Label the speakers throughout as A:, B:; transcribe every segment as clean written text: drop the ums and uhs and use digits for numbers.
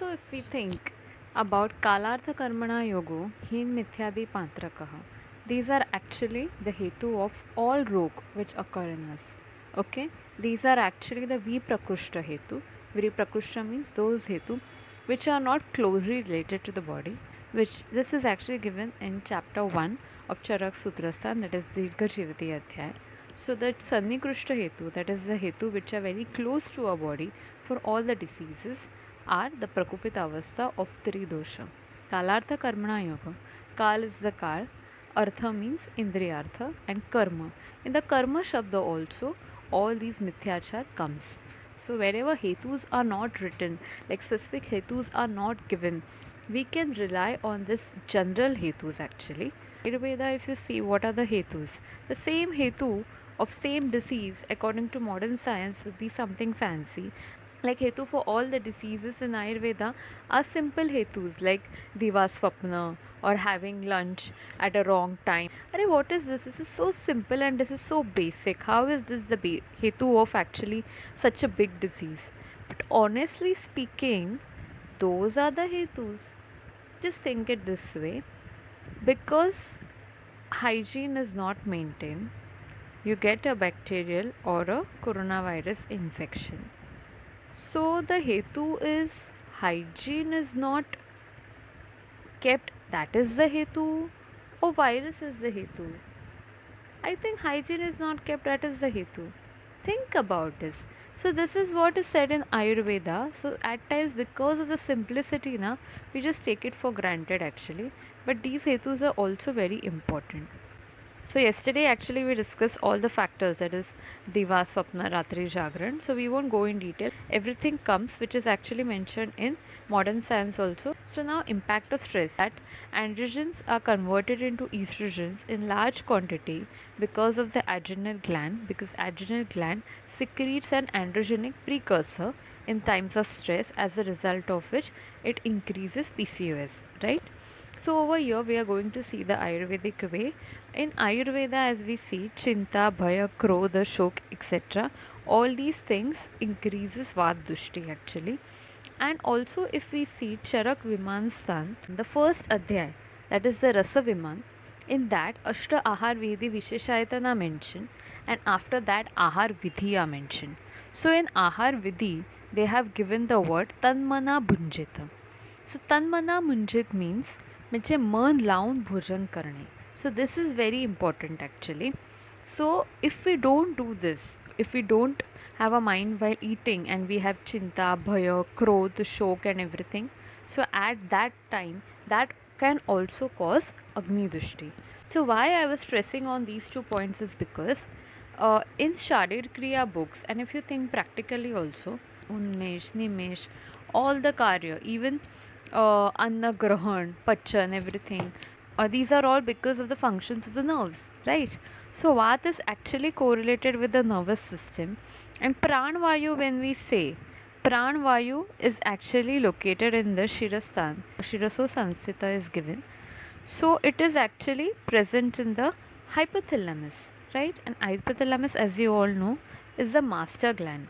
A: So if we think about Kalartha Karmana Yogo, Hin Mithyadi Pantrakaha, these are actually the hetu of all rog which occur in us. Okay, these are actually the Viprakushta hetu. Viprakushta means those hetu which are not closely related to the body, which this is actually given in chapter 1 of Charak Sutrasthan, that is Dirgha Jivati Adhyay. So that Sannikrushta hetu, that is the hetu which are very close to our body for all the diseases, are the Prakupita Avastha of Tridosha. Kalartha Karmana Yoga. Kal is the Kal, Artha means Indriyartha, and Karma. In the Karma Shabda also, all these Mithyachar comes. So wherever hetus are not written, like specific hetus are not given, we can rely on this general hetus actually. Ayurveda, if you see what are the hetus, the same hetu of same disease according to modern science would be something fancy. Like hetu for all the diseases in Ayurveda are simple hetus like divasvapna or having lunch at a wrong time. Arey, what is this? This is so simple and this is so basic. How is this the hetu of actually such a big disease? But honestly speaking, those are the hetus. Just think it this way, because hygiene is not maintained, you get a bacterial or a coronavirus infection. So the hetu is hygiene is not kept, that is the hetu, or virus is the hetu. I think hygiene is not kept, that is the hetu. Think about this. So this is what is said in Ayurveda. So at times because of the simplicity na, we just take it for granted actually. But these hetus are also very important. So yesterday actually we discussed all the factors, that is Diva, Swapna, Ratri, Jagran. So we won't go in detail. Everything comes which is actually mentioned in modern science also. So now impact of stress, that androgens are converted into estrogens in large quantity because of the adrenal gland, because adrenal gland secretes an androgenic precursor in times of stress, as a result of which it increases PCOS, right? So over here we are going to see the Ayurvedic way. In Ayurveda, as we see, Chinta, Bhaya, Krodha, Shok, etc. All these things increases Vadushti actually. And also if we see Charak Viman Sthan, the first Adhyay, that is the Rasa Viman, in that Ashta Ahar Vidhi Visheshayatana mentioned, and after that Ahar Vidhi are mentioned. So in Ahar Vidhi, they have given the word Tanmana Bhunjita. So Tanmana Munjit means म्हणजे मन लावून भोजन करणे. So this is very important actually. So if we don't do this, if we don't have a mind while eating and we have chinta, bhaya, krodh, shok and everything, so at that time that can also cause Agni Dushti. So why I was stressing on these 2 points is because in Sharir Kriya books, and if you think practically also, Unmesh, Nimesh, all the Karya, even Anna Grahan, Pachan, everything. These are all because of the functions of the nerves, right? So Vat is actually correlated with the nervous system. And Pranvayu, when we say, Pranvayu is actually located in the Shirasthan. Shiraso Sansthita is given. So it is actually present in the hypothalamus, right? And hypothalamus, as you all know, is the master gland.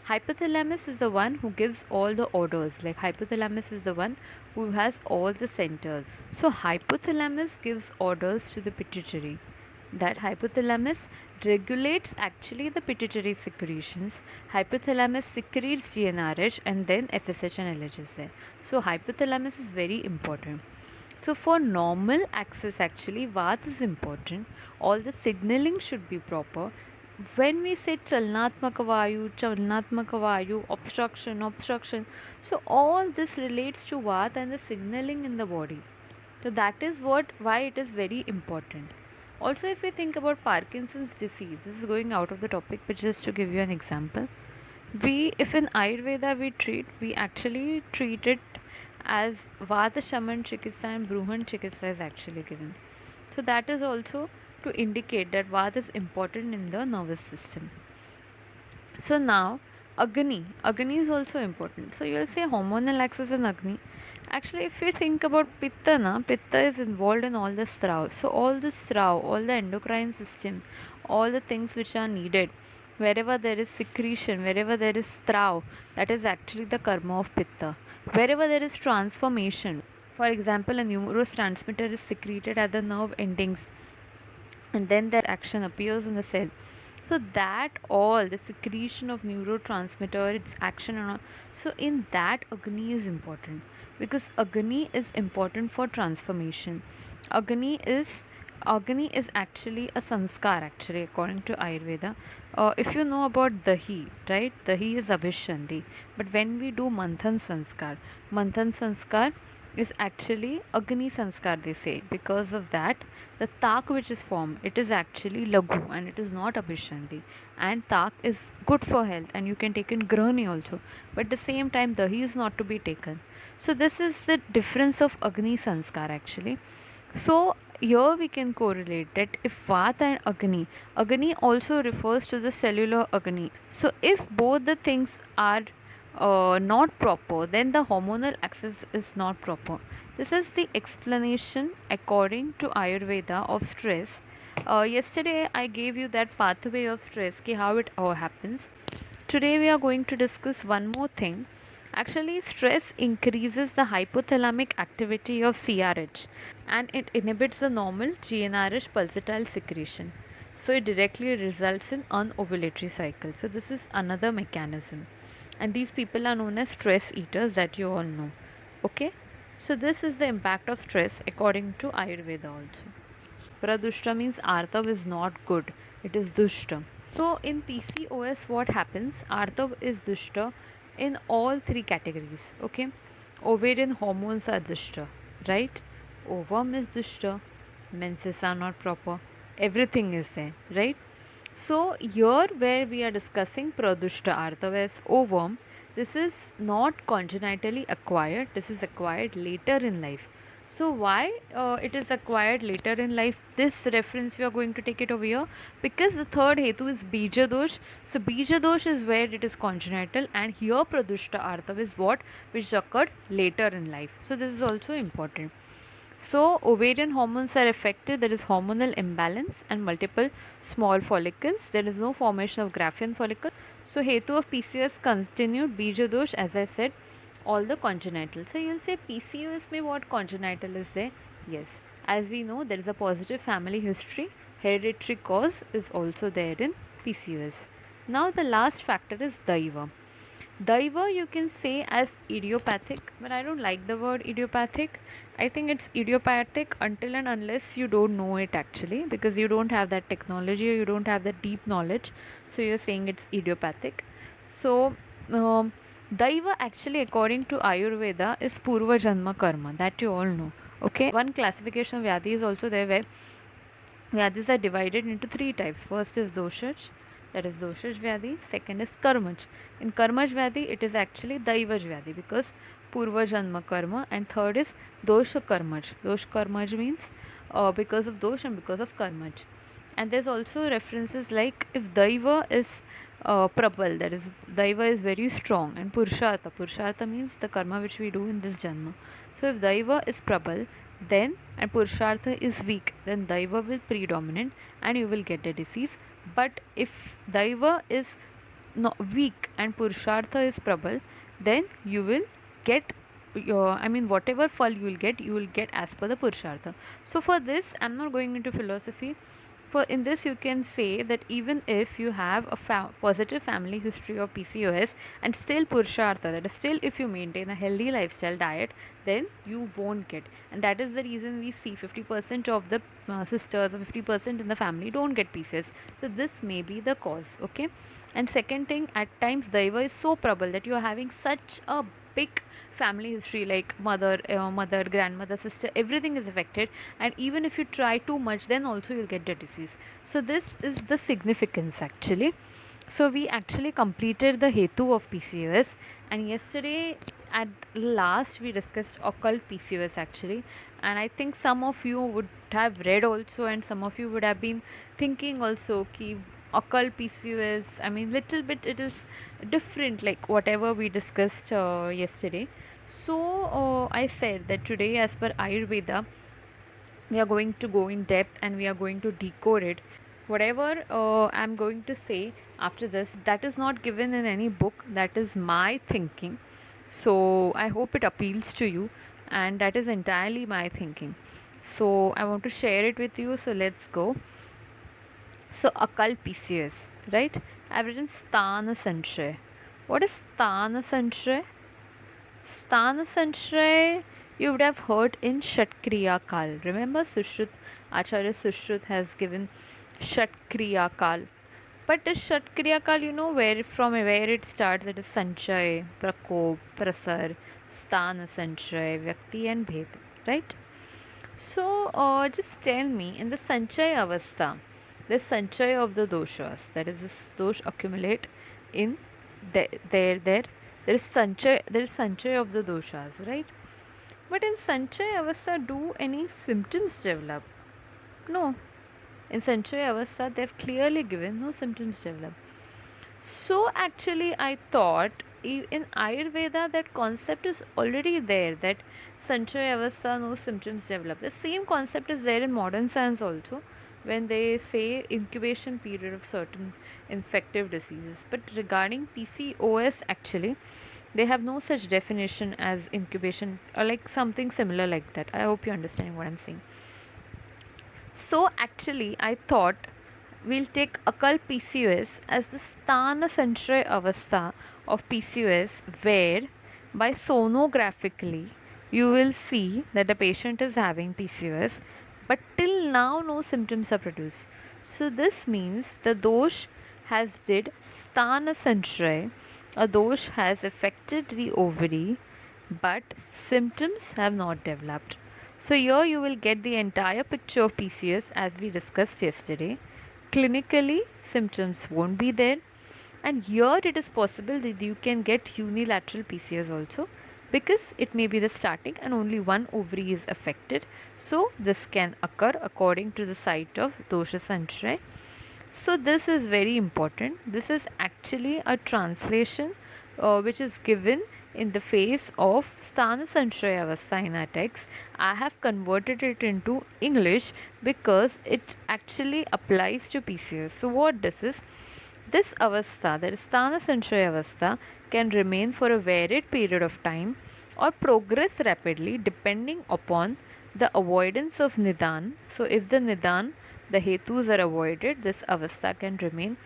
A: Hypothalamus is the one who gives all the orders, like hypothalamus is the one who has all the centers. So hypothalamus gives orders to the pituitary. That hypothalamus regulates actually the pituitary secretions. Hypothalamus secretes GnRH and then FSH and LH is there. So hypothalamus is very important. So for normal access actually Vat is important. All the signaling should be proper. When we say chalnatmaka vayu, obstruction, so all this relates to Vat and the signaling in the body. So that is why it is very important. Also, if we think about Parkinson's disease, this is going out of the topic, but just to give you an example, if in Ayurveda we actually treat it as Vata Shaman Chikitsa and Bruhan Chikitsa is actually given. So that is also to indicate that Vata is important in the nervous system. So now Agni is also important. So you will say hormonal axis in Agni. Actually, if we think about Pitta is involved in all the strav. So all the strav, all the endocrine system, all the things which are needed, wherever there is secretion, wherever there is strav, that is actually the karma of Pitta. Wherever there is transformation, for example, a neurotransmitter is secreted at the nerve endings, and then that action appears in the cell. So that all the secretion of neurotransmitter, its action and all, so in that agni is important, because agni is important for transformation. Agni is agni is actually a sanskar, actually, according to Ayurveda. If you know about dahi, right, dahi is abhishandi, but when we do manthan sanskar is actually agni sanskar, they say. Because of that, the tak which is formed, it is actually lagu and it is not abhishanti. And tak is good for health, and you can take in grahani also, but at the same time dahi is not to be taken. So this is the difference of agni sanskar, actually. So here we can correlate that if vata and agni also refers to the cellular agni. So if both the things are not proper, then the hormonal axis is not proper. This is the explanation according to Ayurveda of stress. Yesterday I gave you that pathway of stress, how it all happens. Today we are going to discuss one more thing. Actually, stress increases the hypothalamic activity of CRH, and it inhibits the normal GnRH pulsatile secretion. So it directly results in anovulatory cycle. So this is another mechanism. And these people are known as stress eaters, that you all know. Okay? So this is the impact of stress according to Ayurveda also. Pradushta means Artav is not good. It is Dushta. So in PCOS, what happens? Artav is Dushta in all three categories. Okay? Ovarian hormones are Dushta, right? Ovum is Dushta. Menses are not proper. Everything is there, right? So here where we are discussing Pradushta Artav as ovum, this is not congenitally acquired. This is acquired later in life. So why it is acquired later in life? This reference we are going to take it over here, because the third hetu is bija dosh. So bija dosh is where it is congenital, and here pradushta artav is what, which occurred later in life. So this is also important. So ovarian hormones are affected. There is hormonal imbalance and multiple small follicles. There is no formation of Graafian follicle. So hetu of PCOS continued bija dosh, as I said, all the congenital. So you'll say PCOS may what congenital is there? Yes. As we know, there is a positive family history. Hereditary cause is also there in PCOS. Now the last factor is Daiva. Daiva you can say as idiopathic, but I don't like the word idiopathic. I think it's idiopathic until and unless you don't know it, actually, because you don't have that technology or you don't have that deep knowledge. So you're saying it's idiopathic. So Daiva actually, according to Ayurveda, is Purva Janma Karma, that you all know. Okay, one classification of Vyadhi is also there, where Vyadhis are divided into three types. First is Doshaj, that is Doshaj Vyadhi. Second is Karmaj. In Karmaj Vyadhi, it is actually Daivaj Vyadhi, because Purva Janma Karma. And third is Dosha Karmaj. Dosh Karmaj means because of Dosh and because of Karmaj. And there's also references like if Daiva is Prabal, that is Daiva is very strong, and Purushartha means the karma which we do in this Janma. So if Daiva is Prabal, then and Purushartha is weak, then Daiva will predominate and you will get the disease. But if Daiva is weak and Purushartha is Prabal, then you will get whatever fall you will get as per the Purushartha. So for this, I'm not going into philosophy. For in this, you can say that even if you have a positive family history of PCOS and still Purushartha, that is still if you maintain a healthy lifestyle diet, then you won't get. And that is the reason we see 50% of the sisters or 50% in the family don't get PCOS. So this may be the cause. Okay. And second thing, at times Daiva is so probable that you are having such a big family history, like mother, grandmother, sister, everything is affected, and even if you try too much, then also you'll get the disease. So this is the significance, actually. So we actually completed the hetu of PCOS, and yesterday at last we discussed occult PCOS, actually. And I think some of you would have read also, and some of you would have been thinking also ki occult PCOS, I mean little bit it is different, like whatever we discussed yesterday. So I said that today, as per Ayurveda, we are going to go in depth and we are going to decode it. Whatever I'm going to say after this, that is not given in any book, that is my thinking. So I hope it appeals to you, and that is entirely my thinking. So I want to share it with you. So let's go. So occult PCS, right? I've written Sthana Sanshay. What is Sthana Sanshay? Sthana Sanshay you would have heard in Shatkriya Kal. Remember Sushrut, Acharya Sushrut has given Shatkriya Kal. But this Shatkriya Kal, you know where it starts. It is Sanchay, Prakop, Prasar, Sthana Sanchay, Vyakti and Bhed, right? So just tell me, in the Sanchay Avastha, the Sanchay of the doshas, that is, this dosh accumulate in there there is Sanchay of the doshas, right? But in Sanchay Avastha, do any symptoms develop? No. In Sanchay Avastha, they have clearly given no symptoms develop. So actually, I thought in Ayurveda that concept is already there, that Sanchaya Avastha, no symptoms develop. The same concept is there in modern science also, when they say incubation period of certain infective diseases. But regarding PCOS, actually, they have no such definition as incubation or like something similar like that. I hope you're understanding what I'm saying. So actually, I thought we'll take occult PCOS as the Sthana Sanchay Avastha of PCOS, where by sonographically you will see that the patient is having PCOS, but till now no symptoms are produced. So this means the dosh has did Sthana Sanchay, a dosh has affected the ovary, but symptoms have not developed. So here you will get the entire picture of PCOS as we discussed yesterday. Clinically, symptoms won't be there, and here it is possible that you can get unilateral PCOS also, because it may be the starting and only one ovary is affected. So this can occur according to the site of dosha sanchay. So this is very important. This is actually a translation which is given in the face of Sthana Sanshaya Avastha in our text. I have converted it into English because it actually applies to PCOS. So what this avastha, that is Sthana Sanshaya Avastha, can remain for a varied period of time or progress rapidly depending upon the avoidance of Nidan. So if the Nidan, the Hetus are avoided, this avastha can remain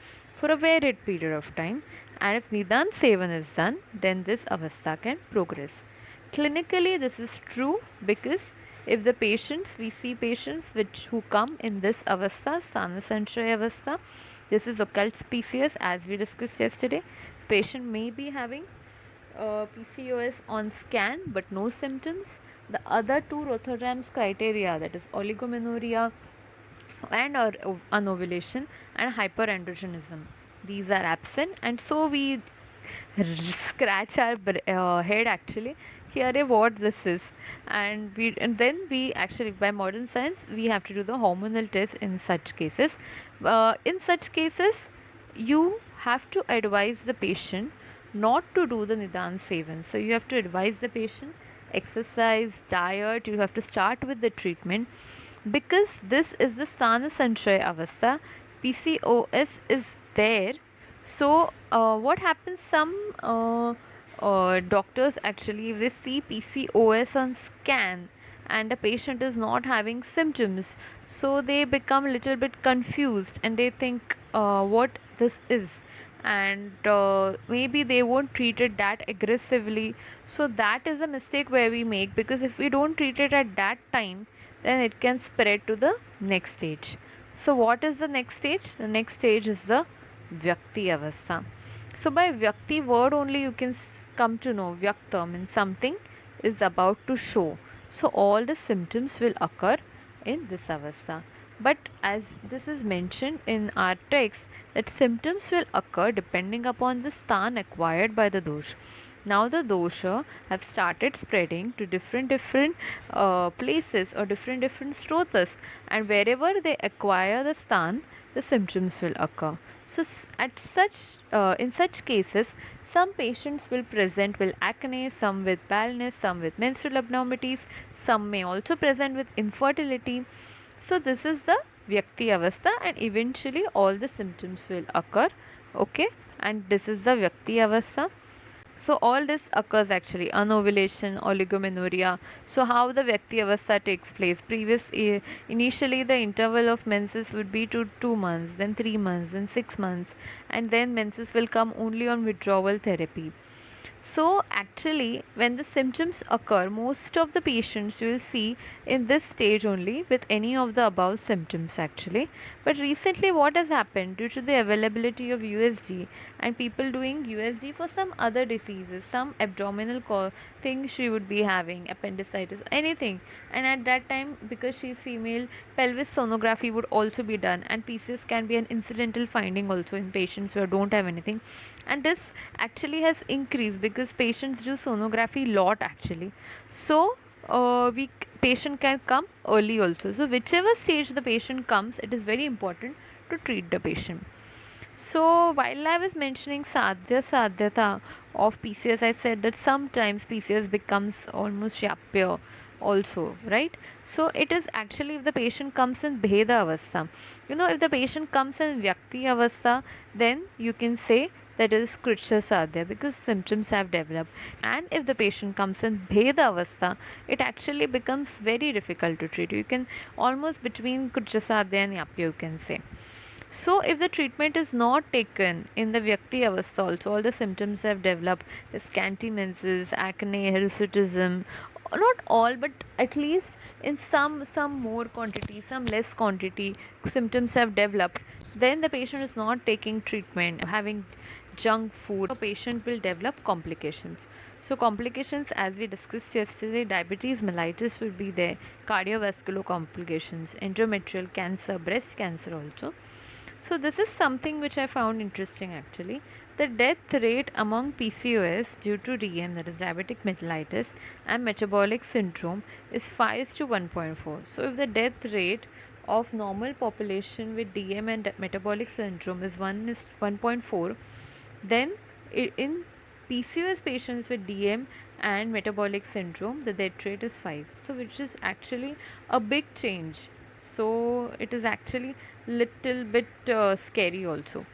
A: for a varied period of time, and if Nidan Sevan is done, then this avastha can progress. Clinically, this is true because if the patients, we see patients who come in this avastha, Sthana Sanshaya Avastha, this is occult PCOS as we discussed yesterday. Patient may be having PCOS on scan but no symptoms. The other two Rotherham's criteria, that is oligomenorrhea and or anovulation and hyperandrogenism, these are absent, and so we scratch our head actually here what this is, and then we actually by modern science we have to do the hormonal test in such cases. In such cases you have to advise the patient not to do the nidan sevan. So you have to advise the patient exercise, diet, you have to start with the treatment, because this is the sthana sanshaya avastha. PCOS is there. So what happens, some doctors actually, if they see PCOS on scan and the patient is not having symptoms, so they become a little bit confused and they think what this is, and maybe they won't treat it that aggressively. So that is a mistake where we make, because if we don't treat it at that time, then it can spread to the next stage. So what is the next stage? The next stage is the Vyakti Avastha. So by Vyakti word only you can come to know Vyakta means something is about to show. So all the symptoms will occur in this Avastha. But as this is mentioned in our text, that symptoms will occur depending upon the sthan acquired by the dosha. Now the dosha have started spreading to different places or different strotas, and wherever they acquire the sthan, the symptoms will occur. So in such cases, some patients will present with acne, some with paleness, some with menstrual abnormalities, some may also present with infertility. So this is the Vyakti Avastha, and eventually all the symptoms will occur. Okay, and this is the Vyakti Avastha. So all this occurs actually, anovulation, oligomenorrhea. So how the Vyakti Avastha takes place. Initially the interval of menses would be to 2 months, then 3 months, then 6 months, and then menses will come only on withdrawal therapy. So, actually, when the symptoms occur, most of the patients you will see in this stage only with any of the above symptoms, actually. But recently, what has happened due to the availability of USG and people doing USG for some other diseases, some abdominal thing she would be having, appendicitis, anything, and at that time, because she's female, pelvis sonography would also be done, and PCOS can be an incidental finding also in patients who don't have anything, and this actually has increased because patients do sonography lot actually. So we patient can come early also. So whichever stage the patient comes, it is very important to treat the patient. So while I was mentioning sadhyata of PCOS, I said that sometimes PCOS becomes almost Shapya also, right? So it is actually if the patient comes in Bheda Avastha. If the patient comes in Vyakti Avastha, then you can say that it is Krutcha Sadhya because symptoms have developed. And if the patient comes in Bheda Avastha, it actually becomes very difficult to treat. You can almost between Krutcha Sadhya and Yapya, you can say. So, if the treatment is not taken in the Vyakti Avastha also, all the symptoms have developed, the scanty menses, acne, hirsutism, not all, but at least in some more quantity, some less quantity, symptoms have developed, then the patient is not taking treatment, having junk food, the patient will develop complications. So complications, as we discussed yesterday, diabetes mellitus will be there, cardiovascular complications, endometrial cancer, breast cancer also. So this is something which I found interesting actually. The death rate among PCOS due to DM, that is diabetic mellitus, and metabolic syndrome is 5 to 1.4. So if the death rate of normal population with DM and metabolic syndrome is 1:1.4, then in PCOS patients with DM and metabolic syndrome, the death rate is 5. So which is actually a big change. So it is actually little bit scary also.